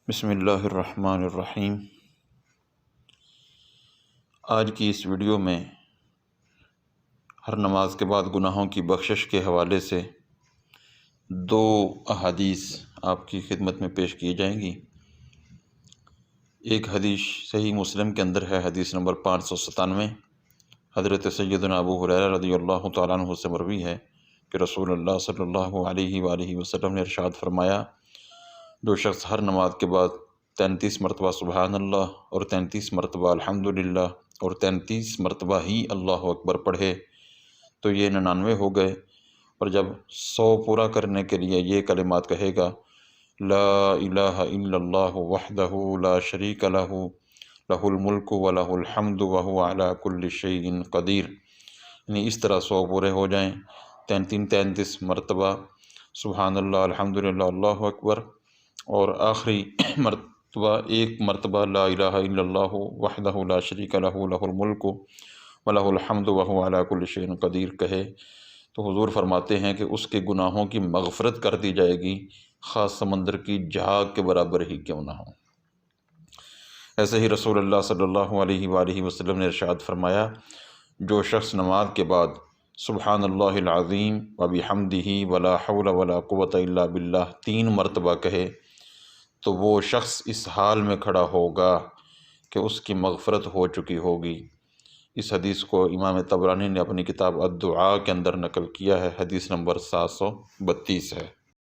بسم اللہ الرحمن الرحیم۔ آج کی اس ویڈیو میں ہر نماز کے بعد گناہوں کی بخشش کے حوالے سے دو احادیث آپ کی خدمت میں پیش کی جائیں گی۔ ایک حدیث صحیح مسلم کے اندر ہے، حدیث نمبر 597۔ حضرت سیدنا ابو ہریرہ رضی اللہ تعالیٰ عنہ سے مروی ہے کہ رسول اللہ صلی اللہ علیہ وآلہ وسلم نے ارشاد فرمایا، جو شخص ہر نماز کے بعد 33 مرتبہ سبحان اللہ اور 33 مرتبہ الحمدللہ اور 33 مرتبہ ہی اللہ اکبر پڑھے تو یہ 99 ہو گئے، اور جب 100 پورا کرنے کے لیے یہ کلمات کہے گا، لا الہ الا اللہ وحدہ لا شریک لہ لہ الملک ولہ الحمد وہو علی کل شیء قدیر، یعنی اس طرح 100 پورے ہو جائیں، 33 مرتبہ سبحان اللہ الحمدللہ اللہ اکبر، اور آخری مرتبہ ایک مرتبہ لا الہ الا اللہ وحدہ لا شریک لہ لہ الملک ولہ الحمد وہو علی کل شیء قدیر کہے تو حضور فرماتے ہیں کہ اس کے گناہوں کی مغفرت کر دی جائے گی، خاص سمندر کی جھاگ کے برابر ہی کیوں نہ ہو۔ ایسے ہی رسول اللہ صلی اللہ علیہ وآلہ وسلم نے ارشاد فرمایا، جو شخص نماز کے بعد سبحان اللہ العظیم وبحمدہ ولا حول ولا قوة الا باللہ 3 مرتبہ کہے تو وہ شخص اس حال میں کھڑا ہوگا کہ اس کی مغفرت ہو چکی ہوگی۔ اس حدیث کو امام طبرانی نے اپنی کتاب الدعاء کے اندر نقل کیا ہے، حدیث نمبر 732 ہے۔